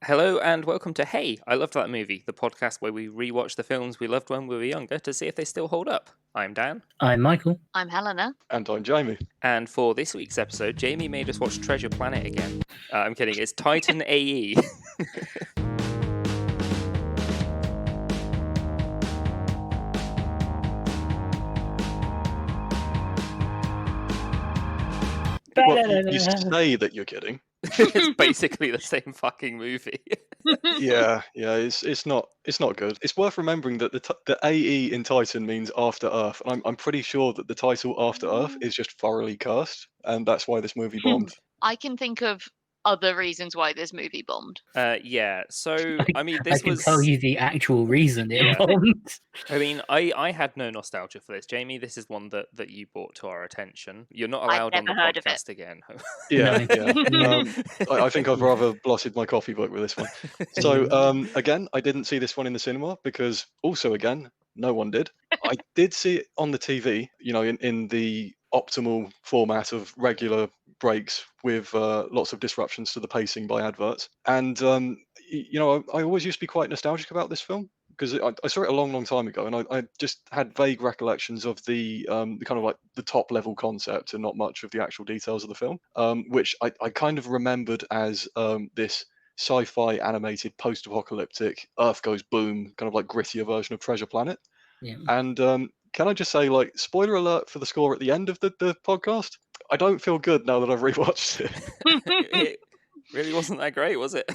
Hello and welcome to Hey, I Loved That Movie, the podcast where we rewatch the films we loved when we were younger to see if they still hold up. I'm Dan. I'm Michael. I'm Helena. And I'm Jamie. And for this week's episode, Jamie made us watch Treasure Planet again. I'm kidding, it's Titan AE. Well, you say that you're kidding. It's basically the same fucking movie. Yeah, it's not good. It's worth remembering that the AE in Titan means After Earth, and I'm pretty sure that the title After Earth is just thoroughly cursed, and that's why this movie bombed. I can think of other reasons why this movie bombed. Yeah, so, I mean, this I can was... tell you the actual reason it bombed. I mean, I had no nostalgia for this. Jamie, this is one that you brought to our attention. You're not allowed on the podcast again. Yeah. I think I've rather blotted my coffee book with this one. So, again, I didn't see this one in the cinema because, also again, no one did. I did see it on the TV, in the optimal format of regular breaks with lots of disruptions to the pacing by adverts. And, I always used to be quite nostalgic about this film because I saw it a long time ago, and I just had vague recollections of the kind of like the top level concept and not much of the actual details of the film, which I kind of remembered as this sci-fi animated post-apocalyptic Earth goes boom kind of like grittier version of Treasure Planet. Yeah. And can I just say, like, spoiler alert for the score at the end of the podcast? I don't feel good now that I've rewatched it. It really wasn't that great, was it?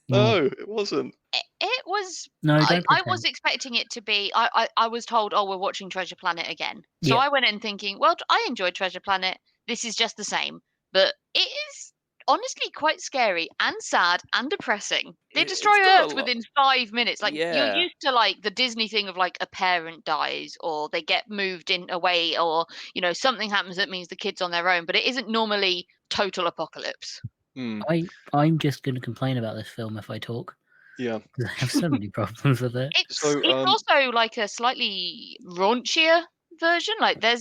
No, it wasn't. It was. No, I was expecting it to be. I was told, oh, we're watching Treasure Planet again. So I went in thinking, well, I enjoyed Treasure Planet. This is just the same. But it is honestly quite scary and sad and depressing. They destroy Earth within 5 minutes. Like, you're used to like the Disney thing of like a parent dies or they get moved in away or, something happens that means the kid's on their own. But it isn't normally total apocalypse. I'm just going to complain about this film if I talk. Yeah. I have so many problems with it. It's also like a slightly raunchier version. Like they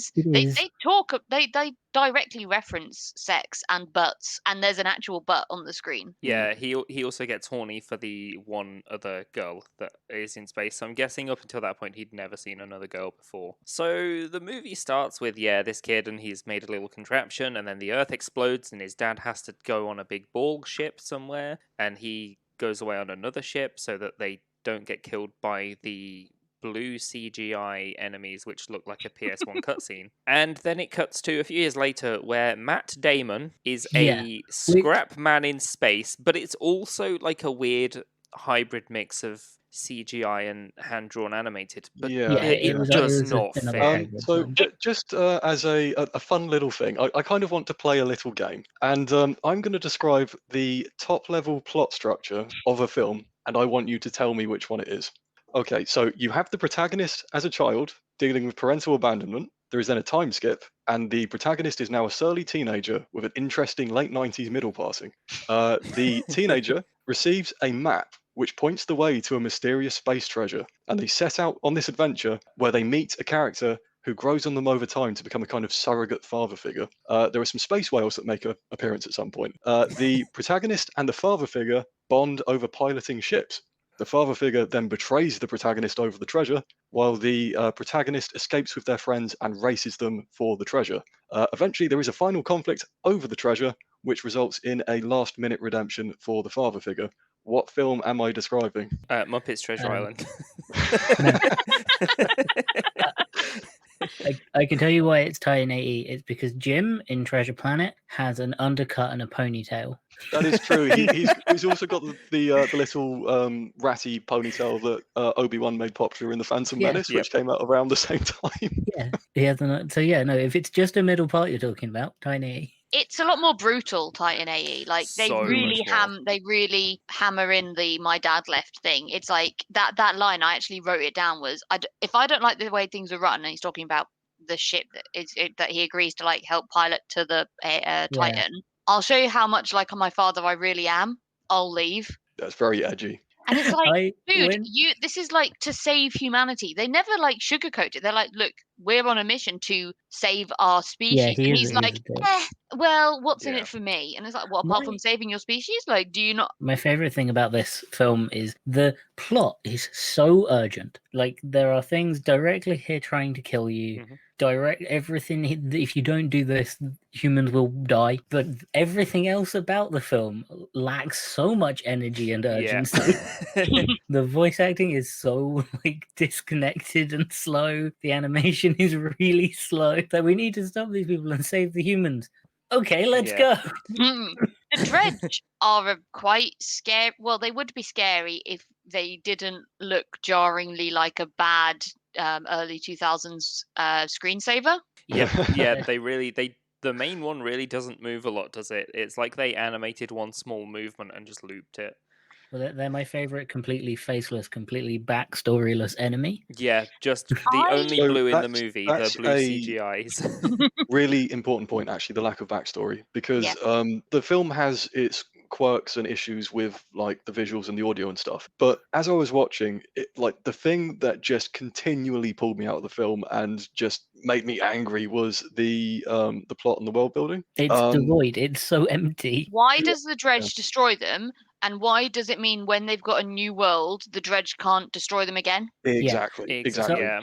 directly reference sex and butts, and there's an actual butt on the screen. Yeah, he also gets horny for the one other girl that is in space. So I'm guessing up until that point he'd never seen another girl before. So the movie starts with this kid and he's made a little contraption, and then the Earth explodes and his dad has to go on a big ball ship somewhere, and he goes away on another ship so that they don't get killed by the blue CGI enemies which look like a PS1 cutscene. And then it cuts to a few years later where Matt Damon is a scrap man in space, but it's also like a weird hybrid mix of CGI and hand-drawn animated, but it does not fit. So just as a fun little thing, I kind of want to play a little game, and I'm going to describe the top-level plot structure of a film, and I want you to tell me which one it is. Okay, so you have the protagonist as a child dealing with parental abandonment. There is then a time skip, and the protagonist is now a surly teenager with an interesting late 90s middle passing. The teenager receives a map which points the way to a mysterious space treasure, and they set out on this adventure where they meet a character who grows on them over time to become a kind of surrogate father figure. There are some space whales that make an appearance at some point. The protagonist and the father figure bond over piloting ships. The father figure then betrays the protagonist over the treasure, while the protagonist escapes with their friends and races them for the treasure. Eventually, there is a final conflict over the treasure, which results in a last-minute redemption for the father figure. What film am I describing? Muppets Treasure Island. I can tell you why it's Titan AE. It's because Jim in Treasure Planet has an undercut and a ponytail. That is true. He's also got the little ratty ponytail that Obi-Wan made popular in The Phantom Menace, which came out around the same time. Yeah, he has if it's just a middle part you're talking about, Titan AE. It's a lot more brutal, Titan AE. Like they really hammer in the "my dad left" thing. It's like that line. I actually wrote it down. Was if I don't like the way things are run, and he's talking about the ship that he agrees to like help pilot to the Titan. I'll show you how much like my father I really am. I'll leave. That's very edgy. And it's like, dude, when- this is like to save humanity. They never like sugarcoat it. They're like, look, we're on a mission to save our species. he And is he's a like, dick. well, what's in Yeah. it for me? And it's like, well, apart My- from saving your species, like, do you not? My favorite thing about this film is the plot is so urgent. Like there are things directly here trying to kill you. Mhm. Direct everything. If you don't do this, humans will die. But everything else about the film lacks so much energy and urgency. Yeah. The voice acting is so like disconnected and slow. The animation is really slow. That we need to stop these people and save the humans. Okay, let's Yeah. go. The Dredge are quite scary. Well, they would be scary if they didn't look jarringly like a bad early 2000s screensaver. yeah, the main one really doesn't move a lot, does it? It's like they animated one small movement and just looped it. Well, they're my favorite completely faceless, completely backstoryless enemy. Yeah, just the I- only So blue in the that's- movie, the that's blue a- CGIs. Really important point, actually, the lack of backstory, because Yeah. the film has its quirks and issues with like the visuals and the audio and stuff. But as I was watching, like the thing that just continually pulled me out of the film and just made me angry was the plot and the world building. It's devoid. It's so empty. Why does the Dredge destroy them? And why does it mean when they've got a new world, the Dredge can't destroy them again? Exactly. Exactly. Yeah.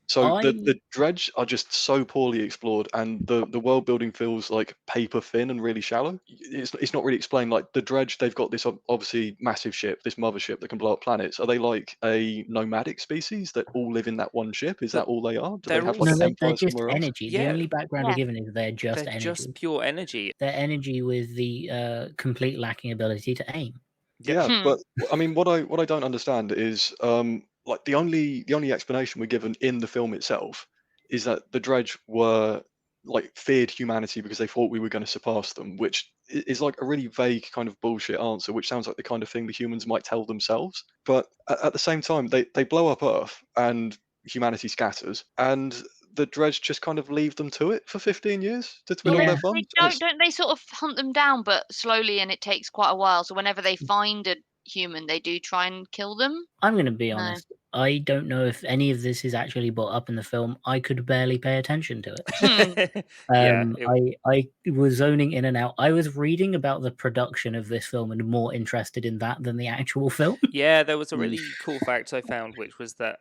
So I- the dredge are just so poorly explored, and the world building feels like paper thin and really shallow. It's not really explained. Like the dredge, they've got this obviously massive ship, this mothership that can blow up planets. Are they like a nomadic species that all live in that one ship? Is that all they are? Do they They're have all- like No, an they're empire just somewhere else? energy. The Yeah. only background Yeah. we're given is they're just They're energy. just pure energy. They're energy with the complete lacking ability to aim. Yep. Yeah, but I mean, what I don't understand is like the only explanation we're given in the film itself is that the dredge were like feared humanity because they thought we were going to surpass them, which is like a really vague kind of bullshit answer, which sounds like the kind of thing the humans might tell themselves. But at the same time, they blow up Earth and humanity scatters, and the dredge just kind of leave them to it for 15 years to twiddle Yeah. their They thumbs. And it's- don't they sort of hunt them down, but slowly, and it takes quite a while. So whenever they find a human, they do try and kill them. I'm going to be No. honest. I don't know if any of this is actually brought up in the film. I could barely pay attention to it. Yeah, I was zoning in and out. I was reading about the production of this film and more interested in that than the actual film. Yeah, there was a Mm. really cool fact I found, which was that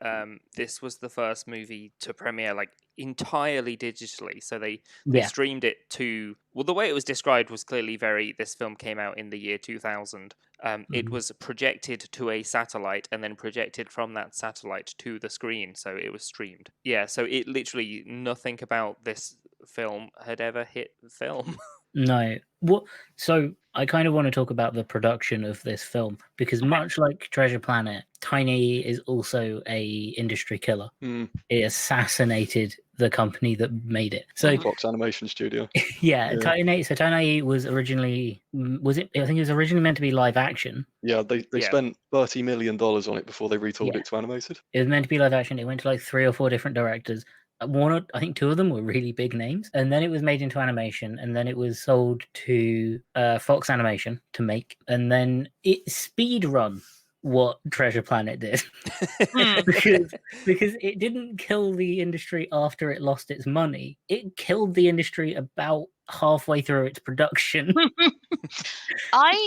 this was the first movie to premiere like entirely digitally. So they Yeah. streamed it to. Well, the way it was described was clearly very. This film came out in the year 2000. It Mhm. was projected to a satellite and then projected from that satellite to the screen, so it was streamed. Yeah, so it literally nothing about this film had ever hit film. No. What? So I kind of want to talk about the production of this film because much like Treasure Planet, Tiny is also a industry killer. Mm. It assassinated the company that made it. So Fox Animation Studio. yeah, Yeah. Tiny was originally I think it was originally meant to be live action. Yeah, they Yeah. spent $30 million on it before they retooled Yeah. it to animated. It was meant to be live action. It went to like 3 or 4 different directors. I think 2 of them were really big names, and then it was made into animation, and then it was sold to Fox Animation to make, and then it speed run what Treasure Planet did because it didn't kill the industry after it lost its money. It killed the industry about halfway through its production.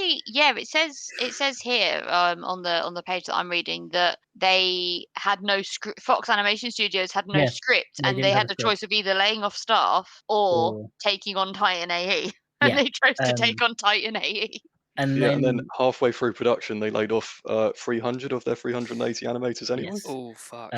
It says here on the page that I'm reading that they had no script. Fox Animation Studios had no Yeah, script, they and didn't they have had a a choice of either laying off staff or Or- taking on Titan AE, and Yeah, they chose to take on Titan AE. and Yeah, then, and then halfway through production, they laid off 300 of their 380 animators anyway. Yes. Oh fuck.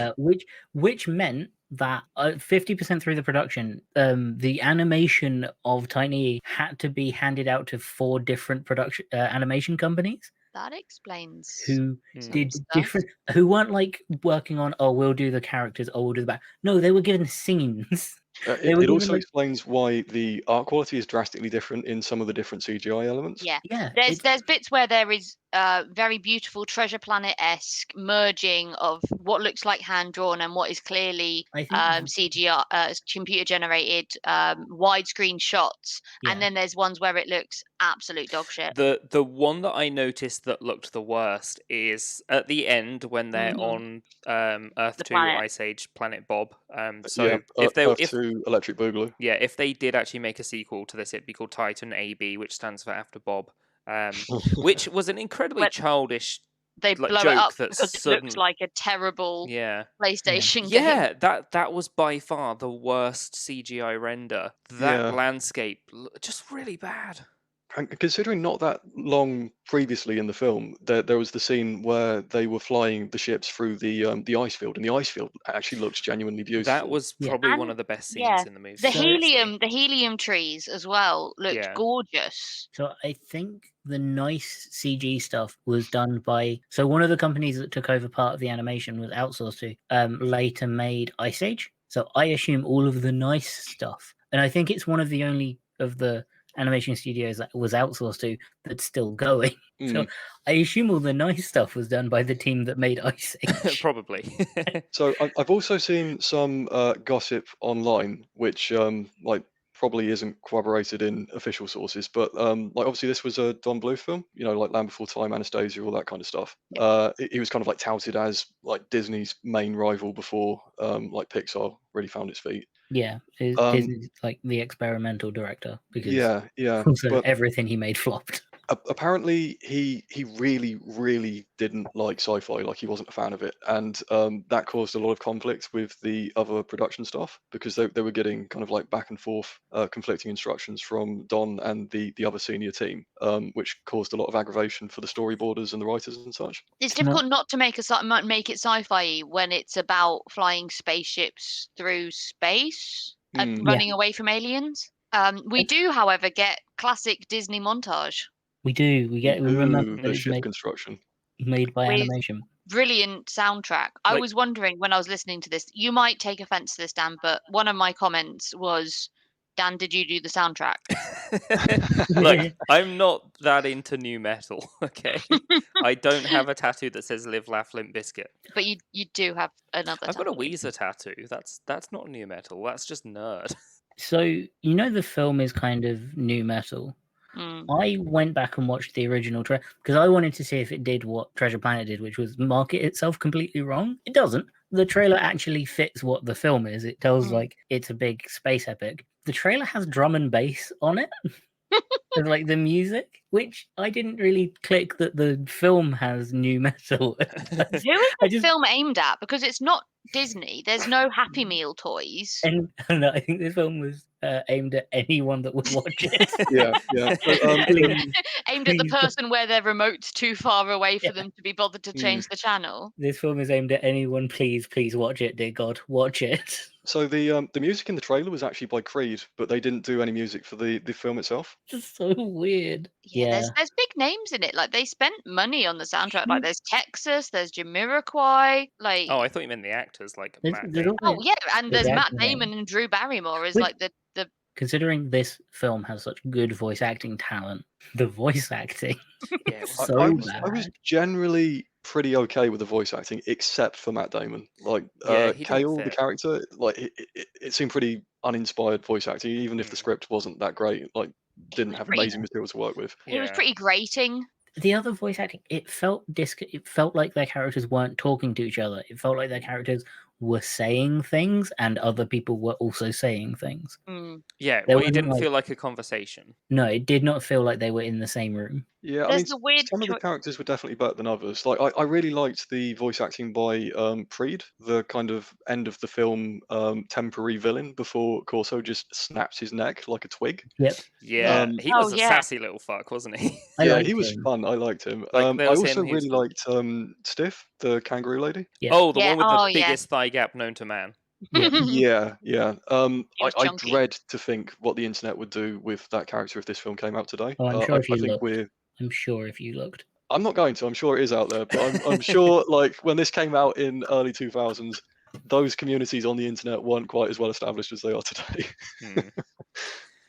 which meant that 50% through the production, the animation of Tiny had to be handed out to 4 different production animation companies That explains. who Mm. did stuff. different, who weren't like working on, oh, we'll do the characters, oh, we'll do the back. No, they were given scenes. They were It also given, like- explains why the art quality is drastically different in some of the different CGI elements. Yeah. Yeah, There's bits where there is very beautiful Treasure Planet-esque merging of what looks like hand drawn and what is clearly I think CGI, computer generated widescreen shots. Yeah. And then there's ones where it looks absolute dog shit. The one that I noticed that looked the worst is at the end when they're Mhm. on Earth The 2 planet. Ice Age Planet Bob. So yeah, if they Earth 2 Electric Boogaloo. if they did actually make a sequel to this, it'd be called Titan AB, which stands for After Bob. Which was an incredibly When childish they like, blow it joke up that because it sudden- looks like a terrible yeah. PlayStation game. Yeah, that was by far the worst CGI render. That Yeah. landscape just really bad. And considering not that long previously in the film, there was the scene where they were flying the ships through the ice field, and the ice field actually looks genuinely beautiful. That was Yeah. probably one And- of the best scenes yeah, in the movie. The seriously. helium trees as well looked Yeah. gorgeous. So I think the nice CG stuff was done by one of the companies that took over part of the animation was outsourced to later made Ice Age. So I assume all of the nice stuff, and I think it's one of the only of the animation studios that was outsourced to that's still going. So Mm. I assume all the nice stuff was done by the team that made Ice Age. Probably. So I've also seen some gossip online, which like probably isn't corroborated in official sources, but like obviously this was a Don Bluth film, you know, like Land Before Time, Anastasia, all that kind of stuff. He was kind of like touted as like Disney's main rival before like Pixar really found its feet. Yeah, Disney's like the experimental director because Yeah, also but everything he made flopped. apparently he really didn't like sci-fi, like he wasn't a fan of it, and that caused a lot of conflict with the other production staff because they were getting kind of like back and forth conflicting instructions from Don and the other senior team, which caused a lot of aggravation for the storyboarders and the writers and such. It's not- difficult not to make make it sci-fi when it's about flying spaceships through space and Mm. running away from aliens. We do, however, get classic Disney montage. We do. We remember Ooh, that the it's ship construction. made by With- animation. Brilliant soundtrack. I Like- was wondering when I was listening to this, you might take offense to this, Dan, but one of my comments was, Dan, did you do the soundtrack? Look, I'm not that into new metal, okay? I don't have a tattoo that says Live, Laugh, Limp Bizkit. But you do have another I've got a tattoo. Weezer tattoo. That's not new metal. That's just nerd. So you know the film is kind of new metal. Mm. I went back and watched the original trailer because I wanted to see if it did what Treasure Planet did, which was market itself completely wrong. It doesn't. The trailer actually fits what the film is. It tells like it's a big space epic. The trailer has drum and bass on it. Of, like the music, which I didn't really click that the film has new metal. Who is I the just- film aimed at? Because it's not Disney. There's no Happy Meal toys. And no, I think this film was aimed at anyone that would watch it. Yeah. Aimed at the please- person where their remote's too far away for Yeah. them to be bothered to change the channel. This film is aimed at anyone. Please watch it, dear God, watch it. So the music in the trailer was actually by Creed, but they didn't do any music for the film itself. It's so weird. Yeah, there's big names in it. Like they spent money on the soundtrack. Like Mm. there's Texas, there's Jamiroquai. Like Oh, I thought you meant the actors, like There's- Matt there's Damon. all- oh yeah, and there's Matt Exactly. Damon and Drew Barrymore as Which- like the Considering this film has such good voice acting talent, the voice acting Yeah, is I- so I bad. was generally pretty okay with the voice acting, except for Matt Damon. Like Yeah, he didn't Kale, the fit. character, like it seemed pretty uninspired voice acting, even if the Mm. script wasn't that great. Like didn't have pretty- amazing material to work with. it was Yeah. pretty grating. The other voice acting, it felt like their characters weren't talking to each other. It felt like their characters were saying things and other people were also saying things. Mm. Yeah, There well, it wasn't, didn't like- feel like a conversation. No, it did not feel like they were in the same room. Yeah, I There's mean, the weird some of the choi- characters were definitely better than others. Like I really liked the voice acting by Preed, the kind of end of the film temporary villain before Corso just snaps his neck like a twig. Yeah, Um, he Oh, was a yeah. sassy little fuck, wasn't he? I Yeah, liked he was him. fun. I liked him. Like, there I was also him, he was really cool. liked Stiff, the kangaroo lady. Yeah. Oh, the Yeah, one with the oh, yeah. biggest thigh gap known to man. Yeah. Yeah. He was I chunky. dread to think what the internet would do with that character if this film came out today. Oh, I'm sure if I you think looked. I'm sure if you looked. I'm not going to. I'm sure it is out there, but I'm sure like when this came out in early 2000s, those communities on the internet weren't quite as well established as they are today. Hmm.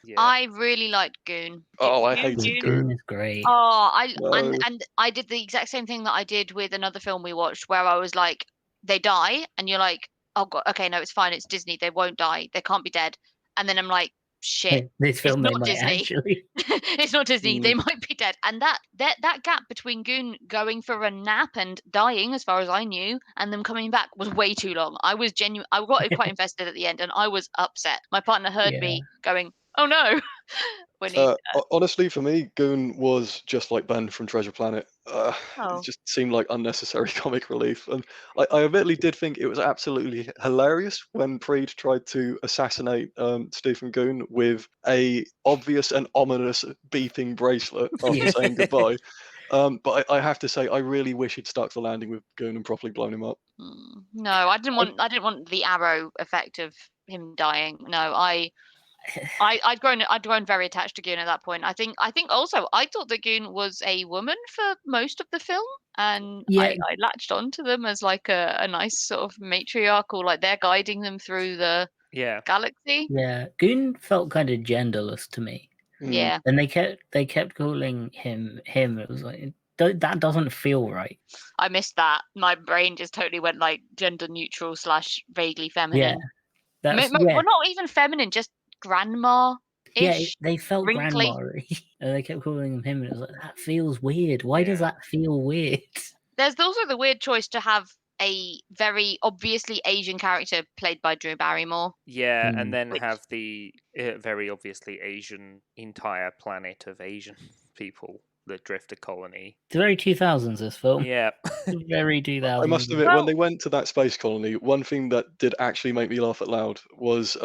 Yeah. I really liked Goon. Oh, I Goon- hated Goon- Goon. is great. Oh, No. and I did the exact same thing that I did with another film we watched, where I was like, they die, and you're like, oh god, okay, no, it's fine, it's Disney, they won't die, they can't be dead, and then I'm like, shit, This film they not might Disney. actually. it's not Disney, they might be dead, and that gap between Goon going for a nap and dying, as far as I knew, and them coming back was way too long. I was I got quite invested at the end, and I was upset. My partner heard me going, oh no. When he honestly, for me, Goon was just like Ben from Treasure Planet. Oh. It just seemed like unnecessary comic relief, and I admittedly did think it was absolutely hilarious when Preed tried to assassinate Stephen Goon with a obvious and ominous beeping bracelet after saying goodbye. But I have to say, I really wish he'd stuck the landing with Goon and properly blown him up. No, I didn't want the arrow effect of him dying. No, I'd grown very attached to Goon at that point. I think also I thought that Goon was a woman for most of the film, and I latched onto them as like a nice sort of matriarchal, like they're guiding them through the galaxy. Yeah, Goon felt kind of genderless to me. Yeah, and they kept calling him. It was like that doesn't feel right. I missed that. My brain just totally went like gender neutral / vaguely feminine. Yeah, well, not even feminine, just grandma. Yeah, they felt wrinkly. grandma-y, and they kept calling him. And it was like, that feels weird. Why does that feel weird? There's also the weird choice to have a very obviously Asian character played by Drew Barrymore. Yeah, and then have the very obviously Asian entire planet of Asian people, the Drifter colony. It's very 2000s, this film. Yeah. Very 2000s. I must admit, when they went to that space colony, one thing that did actually make me laugh out loud was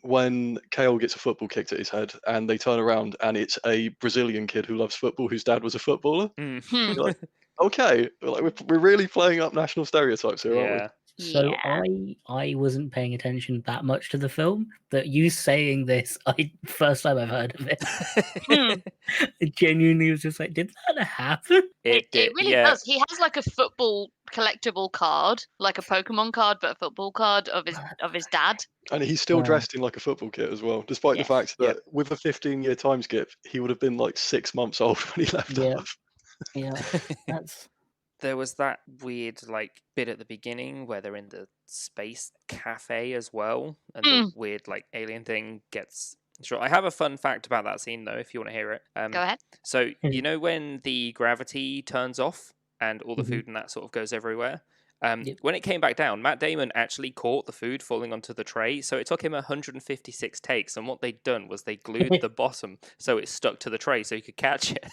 when Kale gets a football kicked at his head, and they turn around, and it's a Brazilian kid who loves football, whose dad was a footballer. You're like, okay, like we're really playing up national stereotypes here, aren't we? So I wasn't paying attention that much to the film. That you saying this, first time I've heard of it. It genuinely was just like, did that happen? It really does. He has like a football collectible card, like a Pokemon card, but a football card of his dad. And he's still dressed in like a football kit as well, despite the fact that with a 15-year time skip, he would have been like 6 months old when he left Earth. Yeah, that's. There was that weird like bit at the beginning where they're in the space cafe as well, and the weird like alien thing gets. Sure, I have a fun fact about that scene though, if you want to hear it. Go ahead. So you know when the gravity turns off and all the food and that sort of goes everywhere. When it came back down, Matt Damon actually caught the food falling onto the tray, so it took him 156 takes. And what they'd done was they glued the bottom so it stuck to the tray, so he could catch it.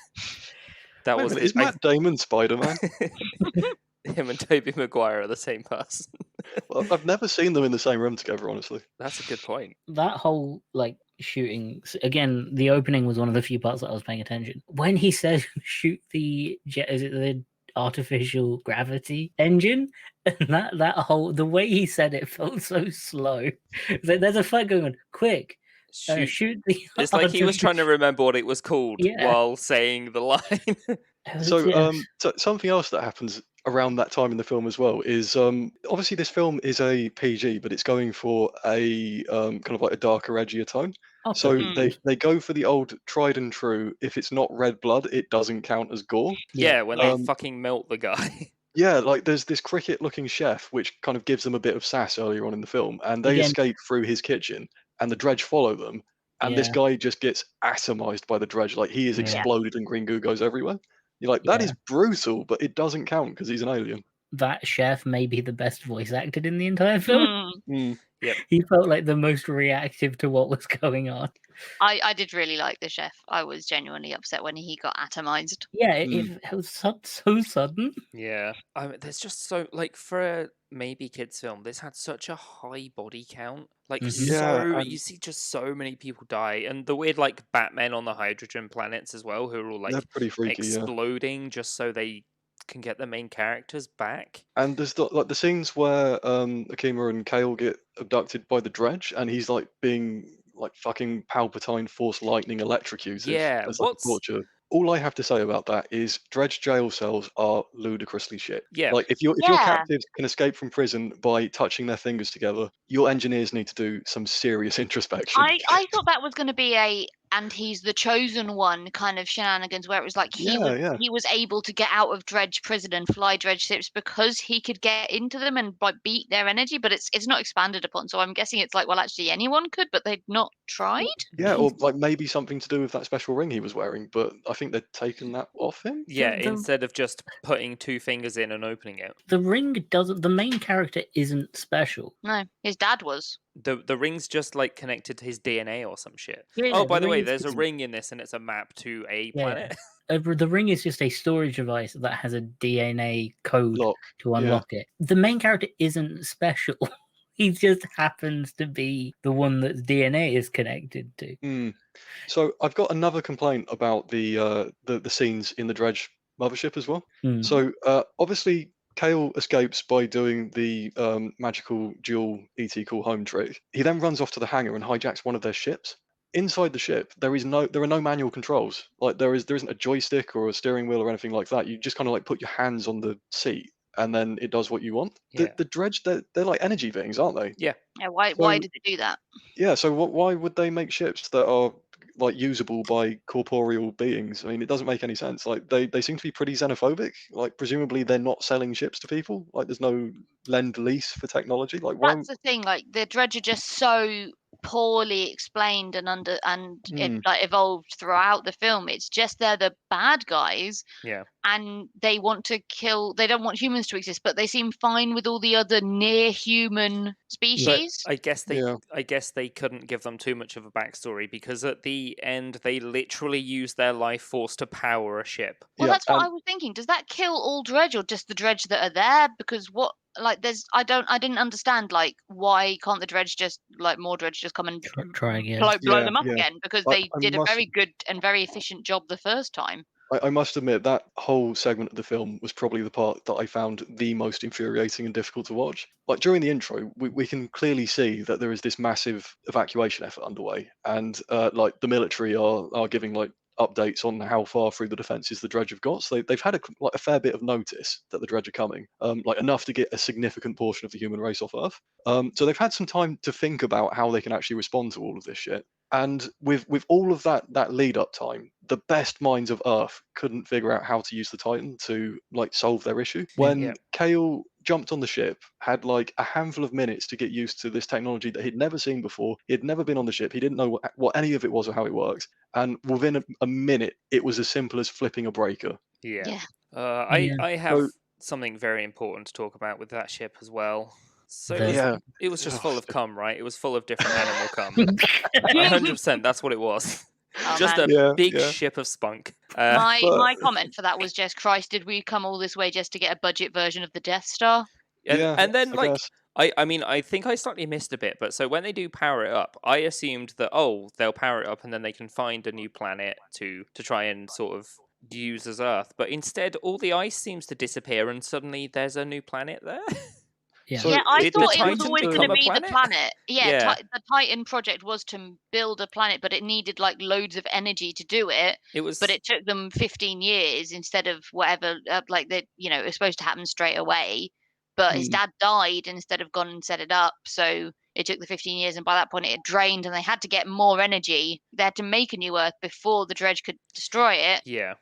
That was is Matt Damon Spider-Man? Him and Tobey Maguire are the same person. Well, I've never seen them in the same room together, honestly. That's a good point. That whole like shooting again, the opening was one of the few parts that I was paying attention. When he said shoot the jet, is it the artificial gravity engine? And that whole the way he said it felt so slow. So there's a fight going on. Quick. Shoot the it's like he was trying to remember what it was called while saying the line. So something else that happens around that time in the film as well is obviously this film is a PG, but it's going for a kind of like a darker, edgier tone. Okay. So they go for the old tried and true. If it's not red blood, it doesn't count as gore. Yeah, when they fucking melt the guy. Yeah, like there's this cricket-looking chef, which kind of gives them a bit of sass earlier on in the film, and they escape through his kitchen, and the dredge follow them, and this guy just gets atomized by the dredge, like he is exploded and green goo goes everywhere. You're like, that is brutal, but it doesn't count because he's an alien. That chef may be the best voice acted in the entire film. Yep. He felt like the most reactive to what was going on. I did really like the chef. I was genuinely upset when he got atomized. Yeah, it was so sudden. Yeah. There's just so, like, for a maybe kids film, this had such a high body count. Like, you see just so many people die. And the weird, like, Batmen on the hydrogen planets as well, who are all, like, pretty freaky, exploding just so they can get the main characters back. And there's the scenes where Akima and Kale get abducted by the dredge, and he's like being like fucking Palpatine Force lightning electrocuted. Yeah, as like torture. All I have to say about that is dredge jail cells are ludicrously shit. Yeah, like if your captives can escape from prison by touching their fingers together, your engineers need to do some serious introspection. I thought that was going to be and he's the chosen one kind of shenanigans, where it was like he was able to get out of Dredge prison and fly Dredge ships because he could get into them and like beat their energy, but it's not expanded upon. So I'm guessing it's like, well, actually anyone could, but they've not tried. Yeah, or like maybe something to do with that special ring he was wearing, but I think they'd taken that off him. Yeah, the- instead of just putting 2 fingers in and opening it. The ring doesn't. The main character isn't special. No, his dad was. The ring's just like connected to his DNA or some shit. Yeah, Oh, by the way, ring is there's a just- ring in this, and it's a map to a Yeah. planet. The ring is just a storage device that has a DNA code Lock. to unlock it. The main character isn't special. He just happens to be the one that DNA is connected to. So I've got another complaint about the scenes in the Dredge mothership as well. Mm. So obviously Kale escapes by doing the magical dual ET call home trick. He then runs off to the hangar and hijacks one of their ships. Inside the ship, there are no manual controls. Like there isn't a joystick or a steering wheel or anything like that. You just kind of like put your hands on the seat and then it does what you want. Yeah. The Dredge, they're like energy beings, aren't they? Yeah, why So- did they do that? Yeah. So why would they make ships that are like usable by corporeal beings? I mean, it doesn't make any sense. Like they seem to be pretty xenophobic. Like presumably they're not selling ships to people. Like there's no lend lease for technology. Like why? That's the thing. Like the Dredge are just so poorly explained and it like evolved throughout the film. It's just they're the bad guys. Yeah. And they want to kill. They don't want humans to exist, but they seem fine with all the other near human species. I guess they Yeah. I guess they couldn't give them too much of a backstory because at the end they literally use their life force to power a ship. Well, Yeah, that's what and- I was thinking. Does that kill all Dredge or just the Dredge that are there? Because what, like, I didn't understand, like, why can't the Dredge just, like, more Dredge just come and Try again. blow Yeah, them up yeah. again? Because I- they I did a must- very good and very efficient job the first time. I must admit that whole segment of the film was probably the part that I found the most infuriating and difficult to watch. Like during the intro, we can clearly see that there is this massive evacuation effort underway, and like the military are giving like updates on how far through the defences the Dredge have got. So they've had a fair bit of notice that the Dredge are coming, like enough to get a significant portion of the human race off Earth. So they've had some time to think about how they can actually respond to all of this shit. And with all of that lead up time, the best minds of Earth couldn't figure out how to use the Titan to like solve their issue. When Yeah. Kale jumped on the ship, had like a handful of minutes to get used to this technology that he'd never seen before. He had never been on the ship. He didn't know what any of it was or how it works. And within a minute, it was as simple as flipping a breaker. Yeah. Yeah. Yeah. I have So- something very important to talk about with that ship as well. So The- Yeah. it was just Ugh. full of cum, right? It was full of different animal cum. 100%, that's what it was. Oh, Just man. a Yeah, big yeah. ship of spunk. my but- my comment for that was just, Christ, did we come all this way just to get a budget version of the Death Star? And then I like guess. I mean, I think I slightly missed a bit, but so when they do power it up, I assumed that they'll power it up and then they can find a new planet to try and sort of use as Earth. But instead, all the ice seems to disappear, and suddenly there's a new planet there. Yeah. So- Yeah, I did the thought it was Titan always become going to a be the planet? planet. Yeah, Yeah. The Titan project was to build a planet, but it needed like loads of energy to do it. It was, But it took them 15 years instead of whatever, like it was supposed to happen straight away. But his Hmm. dad died instead of gone and set it up, so it took the 15 years, and by that point it had drained, and they had to get more energy. They had to make a new Earth before the Dredge could destroy it. yeah.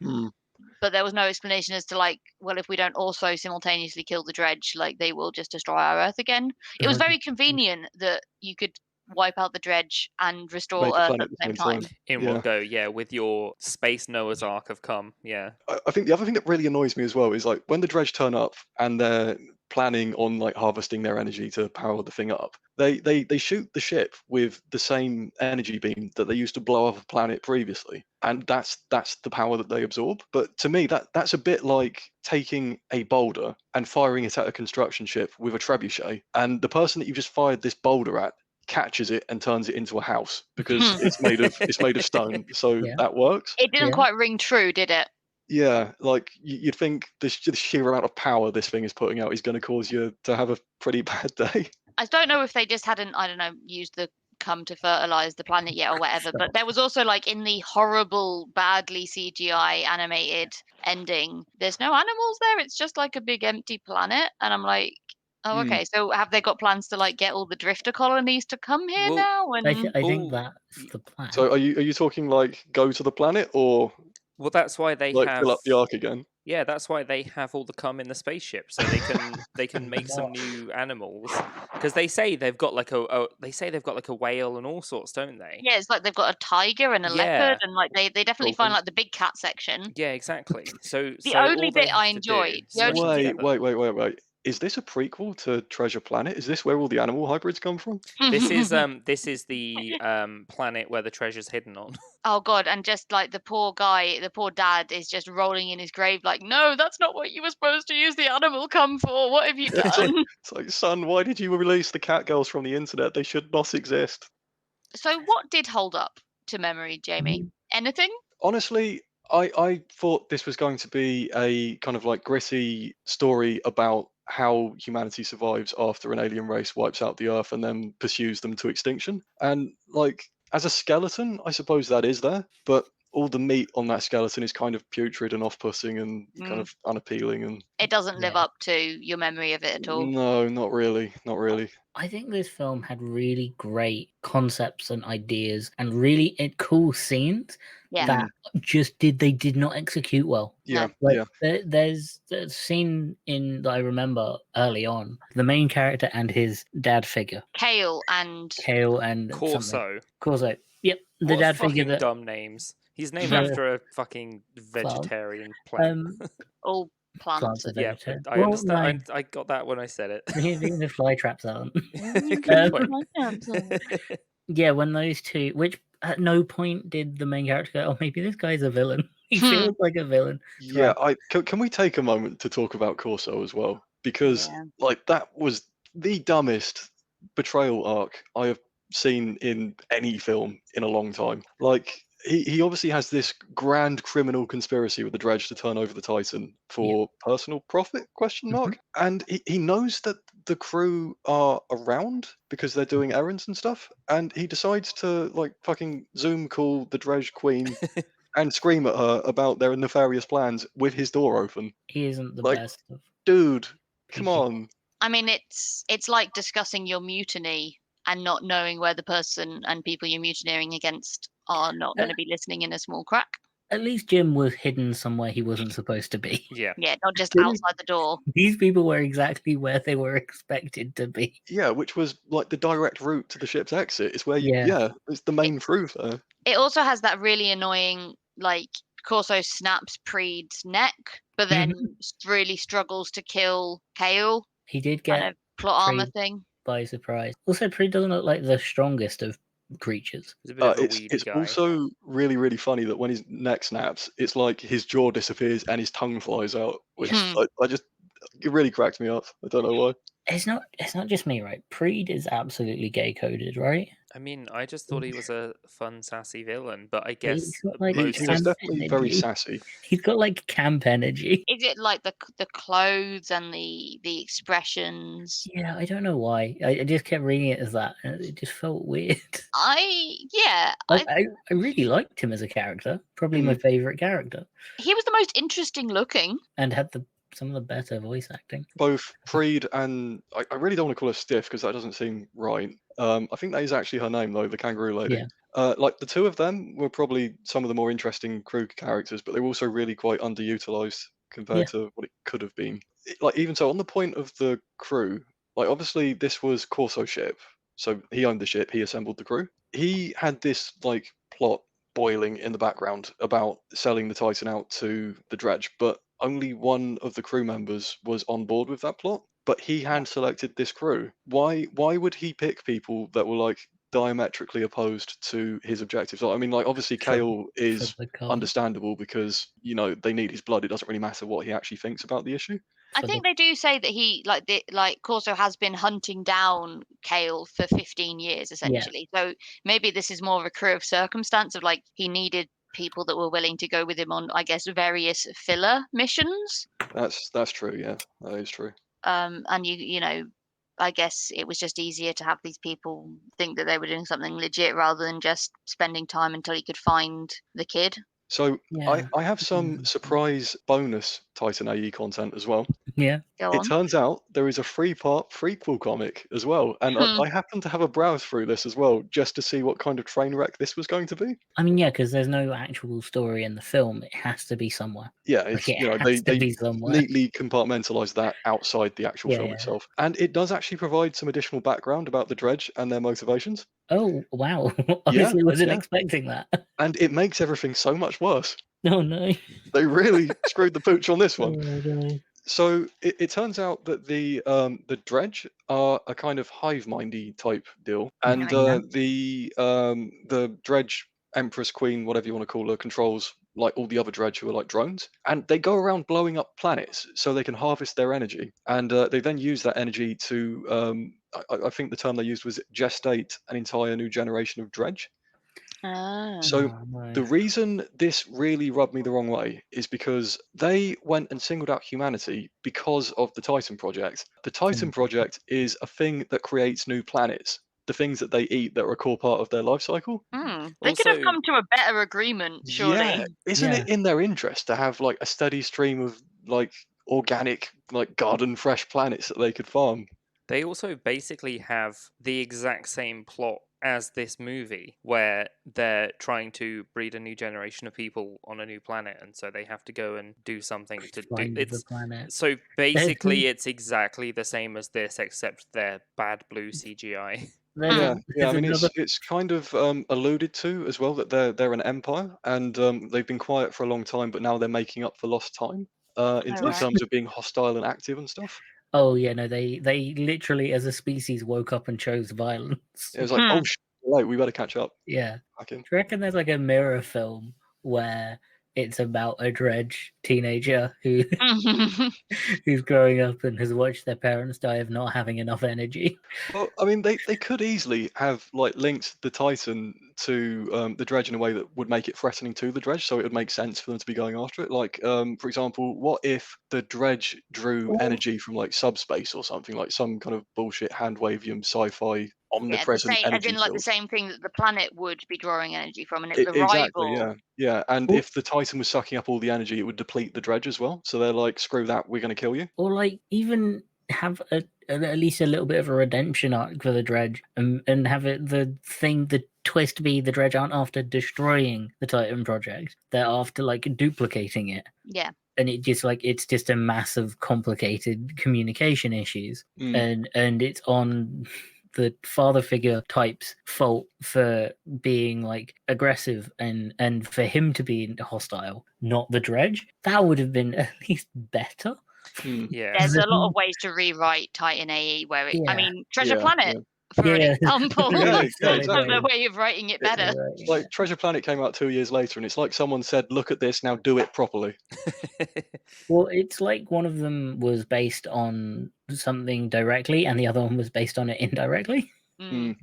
But there was no explanation as to like, well, if we don't also simultaneously kill the Dredge, like they will just destroy our Earth again. It was Right. very convenient that you could wipe out the Dredge and restore Make the Earth planet at the same time. In Yeah. one go, yeah, with your space Noah's Ark of cum, yeah. I think the other thing that really annoys me as well is like when the Dredge turn up and they're planning on like harvesting their energy to power the thing up, they shoot the ship with the same energy beam that they used to blow up a planet previously, and that's the power that they absorb. But to me, that's a bit like taking a boulder and firing it at a construction ship with a trebuchet, and the person that you just fired this boulder at catches it and turns it into a house because it's made of stone, so Yeah. that works. It didn't Yeah. quite ring true, did it? Yeah, like you'd think the sheer amount of power this thing is putting out is going to cause you to have a pretty bad day. I don't know if they just hadn't, I don't know, used the cum to fertilize the planet yet or whatever. But there was also like in the horrible, badly CGI animated ending, there's no animals there. It's just like a big empty planet, and I'm like, Oh, Hmm. okay. So have they got plans to like get all the drifter colonies to come here Well, now? I And think Oh, that's y- the plan. So are you talking like go to the planet or well, that's why they like have. fill up the ark again? Yeah, that's why they have all the cum in the spaceship, so they can make some What? new animals. Because they say they've got like a whale and all sorts, don't they? yeah, it's like they've got a tiger and a Yeah. leopard, and like they definitely find Dolphins. like the big cat section. Yeah, exactly. So The so only all they bit I have to do enjoyed, is the only smush them Wait, together. wait. Is this a prequel to Treasure Planet? Is this where all the animal hybrids come from? This is the planet where the treasure's hidden on. Oh god, and just like the poor guy, the poor dad is just rolling in his grave like, no, that's not what you were supposed to use the animal cum for. What have you It's like, done? it's like, son, why did you release the cat girls from the internet? They should not exist. So what did hold up to memory, Jamie? Anything? Honestly, I thought this was going to be a kind of like gritty story about how humanity survives after an alien race wipes out the Earth and then pursues them to extinction. And like as a skeleton, I suppose that is there, but all the meat on that skeleton is kind of putrid and off-putting and kind Mm. of unappealing and It doesn't live Yeah. up to your memory of it at all. no, not really, not really. I think this film had really great concepts and ideas and really cool scenes Yeah. that they did not execute well. Yeah, Like yeah. there's a scene that I remember early on. The main character and his dad figure, Kale and Kale and something. Corso. Corso. Yep, the What dad figure fucking that dumb names. He's named The- after a fucking vegetarian plant. all plants. plants are Yeah, vegetarian. I understand. I got that when I said it. Even the fly traps aren't. Good point. Yeah, when those two, which at no point did the main character go, "Oh, maybe this guy's a villain." He Hmm. feels like a villain. Yeah, can we take a moment to talk about Corso as well? Because Yeah. like that was the dumbest betrayal arc I have seen in any film in a long time. Like he obviously has this grand criminal conspiracy with the Dredge to turn over the Titan for personal profit question mark. And he knows that the crew are around because they're doing errands and stuff, and he decides to like fucking Zoom call the Dredge Queen and scream at her about their nefarious plans with his door open. He isn't the Like, best of dude, come people. on. I mean, it's like discussing your mutiny and not knowing where the person and people you're mutineering against are not going to be listening in a small crack. At least Jim was hidden somewhere he wasn't supposed to be. Yeah. Yeah, not just Really? outside the door. These people were exactly where they were expected to be. Yeah, which was like the direct route to the ship's exit. It's where you, Yeah. it's the main thoroughfare. It also has that really annoying, like, Corso snaps Preed's neck, but then really struggles to kill Kale. He did Kind get of plot armor Preed thing. by surprise. Also, Preed doesn't look like the strongest of creatures. He's a bit of a It's weedy guy. also really, really funny that when his neck snaps, it's like his jaw disappears and his tongue flies out, which it really cracked me up. I don't know why. It's not just me, right? Preed is absolutely gay coded, right? I mean, I just thought he was a fun, sassy villain, but I guess He's got, like, He most was camp definitely very energy. sassy. He's got like camp energy. Is it like the clothes and the expressions? Yeah, I don't know why. I just kept reading it as that, and it just felt weird. I I really liked him as a character. Probably my favorite character, he was the most interesting looking. and had some of the better voice acting. Both Preed and I really don't want to call her Stiff because that doesn't seem right. I think that is actually her name though, the kangaroo lady. Yeah. Like the two of them were probably some of the more interesting crew characters, but they were also really quite underutilized compared to what it could have been. Like even so, on the point of the crew, like obviously this was Corso's ship, so he owned the ship, he assembled the crew. He had this like plot boiling in the background about selling the Titan out to the Dredge, but only one of the crew members was on board with that plot. But he hand selected this crew. Why would he pick people that were like diametrically opposed to his objectives? I mean, like obviously Kale is For the cult. understandable because they need his blood. It doesn't really matter what he actually thinks about the issue. I think they do say that he like Corso has been hunting down Kale for 15 years essentially. So maybe this is more of a crew of circumstance of like he needed people that were willing to go with him on, I guess, various filler missions. That's true. Yeah, that is true. And you know, I guess it was just easier to have these people think that they were doing something legit rather than just spending time until he could find the kid. So Yeah. I have some surprise bonus Titan AE content as well. Yeah. Go It on. turns out there is a 3-part prequel comic as well, and Hmm. I happened to have a browse through this as well just to see what kind of train wreck this was going to be. I mean, yeah, because there's no actual story in the film. It has to be somewhere. Yeah, Like, it's it you know has to they be somewhere. neatly compartmentalize that outside the actual film Yeah. itself, and it does actually provide some additional background about the Dredge and their motivations, Oh, wow. Yeah, Honestly, wasn't yeah. expecting that. and it makes everything so much worse. Oh, no. They really screwed the pooch on this Oh, one. my God. So it turns out that the Dredge are a kind of hive mindy type deal, and Yeah. the Dredge Empress Queen, whatever you want to call her, controls like all the other Dredge who are like drones, and they go around blowing up planets so they can harvest their energy, and they then use that energy to I think the term they used was gestate an entire new generation of Dredge. Ah. So Oh, no. the reason this really rubbed me the wrong way is because they went and singled out humanity because of the Titan Project. The Titan Project is a thing that creates new planets, the things that they eat that are a core part of their life cycle. They could have Also, come to a better agreement, surely. Yeah, isn't Yeah. it in their interest to have like a steady stream of like organic, like garden fresh planets that they could farm? they also basically have the exact same plot as this movie, where they're trying to breed a new generation of people on a new planet, and so they have to go and do something to do. Find the It's planet. so basically it's exactly the same as this, except they're bad blue CGI. There's Yeah, a- yeah. I there's mean, another. it's kind of alluded to as well that they're an empire, and they've been quiet for a long time, but now they're making up for lost time in Alright. terms of being hostile and active and stuff. Oh, yeah, no, they literally, as a species, woke up and chose violence. It was like, oh, right, we better catch up. Yeah. Okay. Do you reckon there's like a mirror film where it's about a Dredge teenager who's growing up and has watched their parents die of not having enough energy? Well, I mean, they could easily have like linked the Titan to the Dredge in a way that would make it threatening to the Dredge, so it would make sense for them to be going after it. Like, for example, what if the Dredge drew energy from like subspace or something, like some kind of bullshit handwavium sci-fi omnipresent as energy in like the field? same thing that the planet would be drawing energy from, and it's the Exactly, rival. yeah. And Well- if the Titan was sucking up all the energy, it would deplete the Dredge as well. So they're like, screw that, we're going to kill you. Or like even have at least a little bit of a redemption arc for the Dredge, and have it the twist be the Dredge aren't after destroying the Titan Project, they're after like duplicating it. Yeah. And it just like it's just a massive complicated communication issues, Mm. and it's on the father figure type's fault for being like aggressive and for him to be hostile, not the Dredge. That would have been at least better. Mm. Yeah. There's a lot of ways to rewrite Titan AE where it, I Yeah. mean, Treasure Yeah, Planet, yeah. for an Yeah. example, Yeah, of exactly. the way of writing it better. It's like Treasure Planet came out 2 years later, and it's like someone said, "Look at this now, do it properly." Well, it's like one of them was based on something directly, and the other one was based on it indirectly. Mm.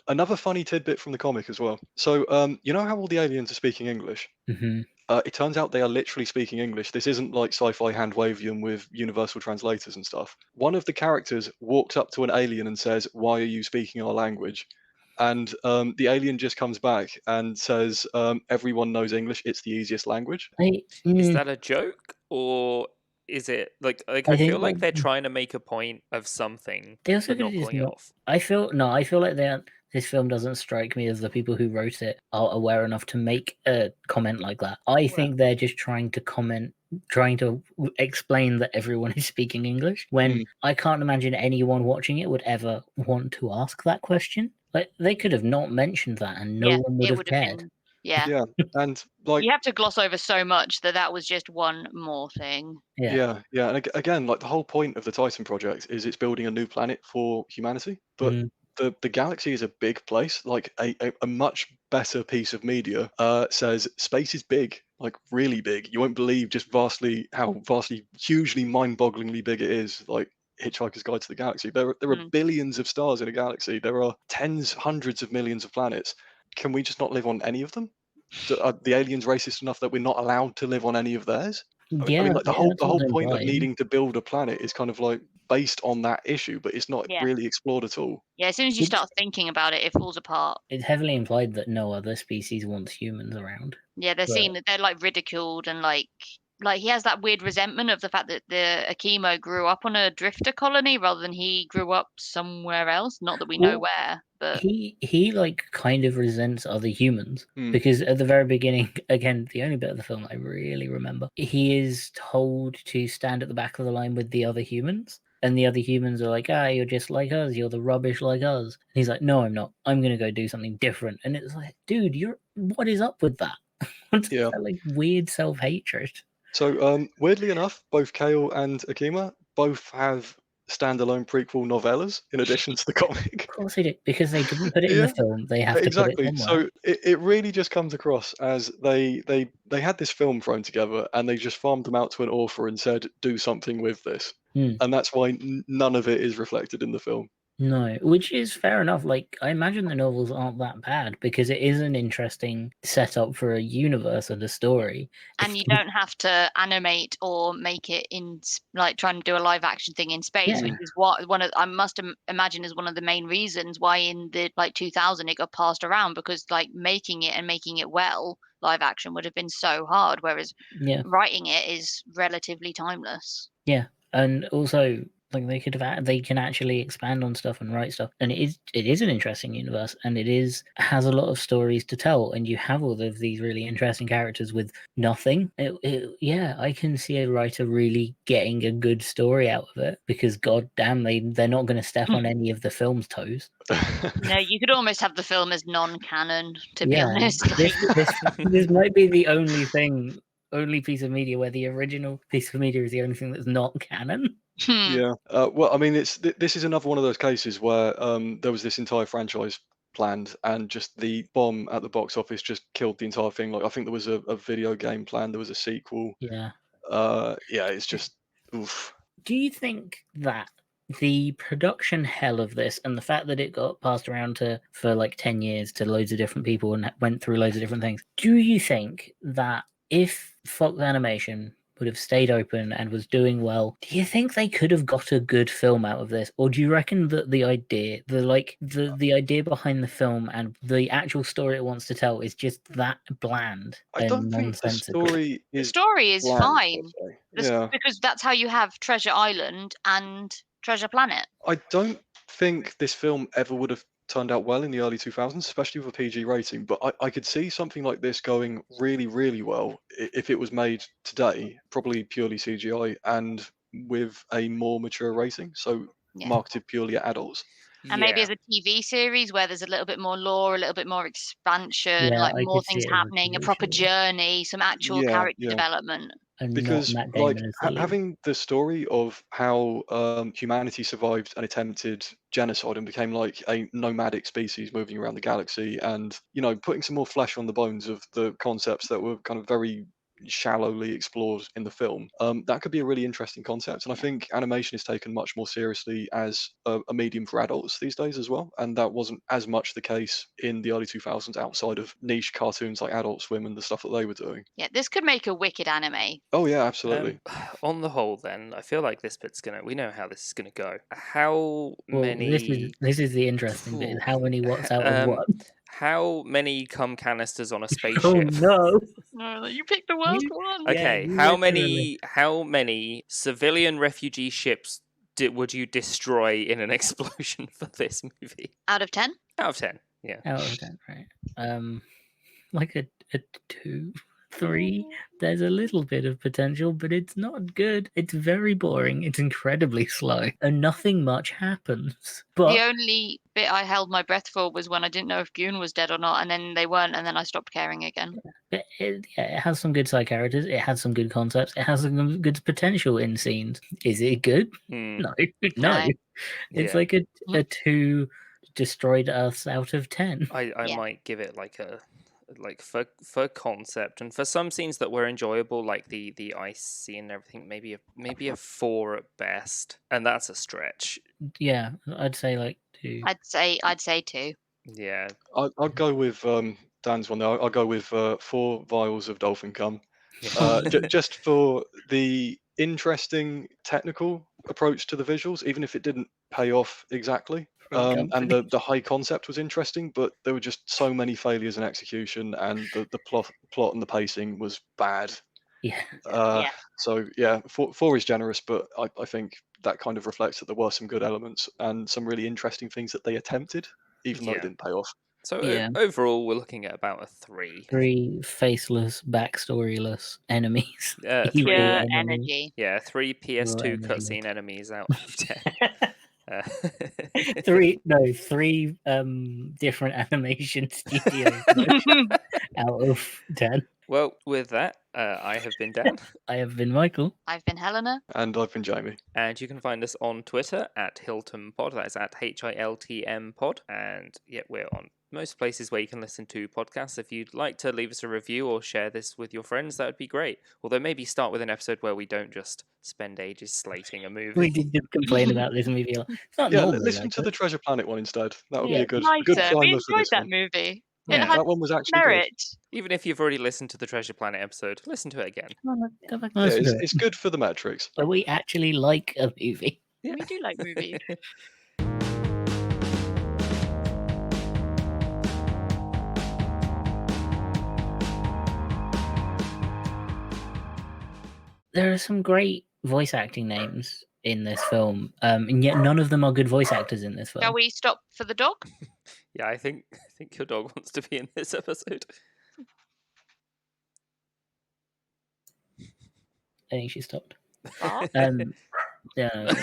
Another funny tidbit from the comic as well. So, you know how all the aliens are speaking English? Mm-hmm. It turns out they are literally speaking English. This isn't like sci-fi handwavium with universal translators and stuff. One of the characters walks up to an alien and says, "Why are you speaking our language?" And the alien just comes back and says, "Everyone knows English. It's the easiest language." Is that a joke, or is it like I I think feel like they're that- trying to make a point of something, They also but not could just pulling it not. off? I feel like this film doesn't strike me as the people who wrote it are aware enough to make a comment like that. I think they're just trying to explain that everyone is speaking English, when I can't imagine anyone watching it would ever want to ask that question. Like, they could have not mentioned that and no one would it have would have cared. been. Yeah. Yeah, and like You have to gloss over so much that was just one more thing. Yeah. yeah, and again, like the whole point of the Titan project is it's building a new planet for humanity, but Mhm. the galaxy is a big place. Like a much better piece of media says space is big, like really big. You won't believe just how vastly, hugely, mind-bogglingly big it is. Like Hitchhiker's Guide to the Galaxy. There are billions of stars in a galaxy. There are tens, hundreds of millions of planets. Can we just not live on any of them? Are the aliens racist enough that we're not allowed to live on any of theirs? I mean, like the whole that's what point of implied. needing to build a planet is kind of like, based on that issue, but it's not Yeah. really explored at all. Yeah, as soon as you start thinking about it, it falls apart. It's heavily implied that no other species wants humans around. Yeah, they're But- seen that they're like ridiculed and like he has that weird resentment of the fact that the Akimo grew up on a drifter colony rather than he grew up somewhere else. Not that we know Well, where, but He like kind of resents other humans Hmm. because at the very beginning, again, the only bit of the film I really remember, he is told to stand at the back of the line with the other humans. And the other humans are like, you're just like us. You're the rubbish like us. And he's like, no, I'm not. I'm going to go do something different. And it's like, dude, what is up with that? What's Yeah. that, like, weird self-hatred? So weirdly enough, both Kale and Akima both have standalone prequel novellas in addition to the comic. Of course they do, because they didn't put it in the Yeah. film. They have to Exactly. put it somewhere. So it really just comes across as they had this film thrown together and they just farmed them out to an author and said, do something with this. Hmm. And that's why none of it is reflected in the film. No, which is fair enough. Like, I imagine the novels aren't that bad because it is an interesting setup for a universe and a story. and you don't have to animate or make it in like trying to do a live action thing in space, Yeah. which is what I must imagine is one of the main reasons why in the like 2000 it got passed around, because like making it well live action would have been so hard, whereas Yeah, writing it is relatively timeless. and also like they can actually expand on stuff and write stuff, and it is an interesting universe, and has a lot of stories to tell, and you have all of these really interesting characters with nothing. Yeah, I can see a writer really getting a good story out of it because god damn, they're not going to step on any of the film's toes. You could almost have the film as non-canon, to be Yeah, honest. this might be the only piece of media where the original piece of media is the only thing that's not canon. Yeah. Well, I mean, this is another one of those cases where there was this entire franchise planned, and just the bomb at the box office just killed the entire thing. Like, I think there was a video game planned, there was a sequel. Yeah. Yeah, it's just oof. Do you think that the production hell of this and the fact that it got passed around for like 10 years to loads of different people and went through loads of different things, do you think that if Fox Animation would have stayed open and was doing well, do you think they could have got a good film out of this? Or do you reckon that the idea behind the film and the actual story it wants to tell is just that bland I and don't think the nonsensical? story The is story is bland, per fine. se. Yeah. Because that's how you have Treasure Island and Treasure Planet. I don't think this film ever would have turned out well in the early 2000s, especially with a PG rating. But I could see something like this going really, really well if it was made today, probably purely CGI and with a more mature rating, so Yeah. marketed purely at adults. And maybe as a TV series where there's a little bit more lore, a little bit more expansion, Yeah, like I more could see things it as a happening, a TV proper show. journey, some actual Yeah, character yeah. development. And Because not Matt like Damon as the lead. having the story of how humanity survived an attempted genocide and became like a nomadic species moving around the galaxy, and putting some more flesh on the bones of the concepts that were kind of very shallowly explored in the film, that could be a really interesting concept. And I think animation is taken much more seriously as a medium for adults these days as well, and that wasn't as much the case in the early 2000s outside of niche cartoons like Adult Swim and the stuff that they were doing. Yeah, this could make a wicked anime. Oh yeah, absolutely. On the whole, then, I feel like this bit's we know how this is gonna go. How Well, many? this is the interesting bit. Is how many what's out Um, of what? How many cum canisters on a Oh spaceship? no! No, you picked the worst one. Yeah, Okay, you how literally- many civilian refugee ships would you destroy in an explosion for this movie? Out of 10? Out of 10, yeah. Out of 10, right? Like a 2, 3. There's a little bit of potential, but it's not good. It's very boring. It's incredibly slow, and nothing much happens. But The only bit I held my breath for was when I didn't know if Goon was dead or not, and then they weren't, and then I stopped caring again. it has some good side characters. It has some good concepts. It has some good potential in scenes. Is it good? Hmm, No. No. It's yeah. like a 2 destroyed Earths out of 10. I Yeah. might give it for concept and for some scenes that were enjoyable, like the ice scene and everything, maybe a 4 at best, and that's a stretch. Yeah, I'd say like 2. I'd say 2. Yeah, I'll go with Dan's one there. I'll go with 4 vials of dolphin cum. Just for the interesting technical approach to the visuals, even if it didn't pay off exactly. From And Company. the high concept was interesting, but there were just so many failures in execution, and the plot and the pacing was bad. Yeah. Yeah. So yeah, 4 is generous, but I think that kind of reflects that there were some good elements and some really interesting things that they attempted, even though Yeah. it didn't pay off. So Yeah. overall, we're looking at about a 3. 3 faceless, backstoryless enemies. 3. Evil Pure enemies. energy. Yeah, 3 PS2 energy. cutscene enemies out of 10. 3 different animation studios out of 10. Well, with that, I have been Dan, I have been Michael. I've been Helena. And I've been Jamie. and you can find us on Twitter at Hilton Pod. That is at HILTM Pod, and yeah, we're on most places where you can listen to podcasts. If you'd like to leave us a review or share this with your friends, that would be great. Although maybe start with an episode where we don't just spend ages slating a movie. We did complain about this movie. It's not Yeah, normally listen like to that. the Treasure Planet one instead. That would be Yeah, a good Nicer. primer We for enjoyed this that one. movie. Yeah. It had That one was actually good. merit. Even if you've already listened to the Treasure Planet episode, listen to it again. Come on, go back and Yeah, listen to it. it's good for the metrics. But we actually like a movie. Yeah. We do like movies. There are some great voice acting names in this film, and yet none of them are good voice actors in this film. Shall we stop for the dog? Yeah, I think your dog wants to be in this episode. I think she stopped. Bark. Yeah.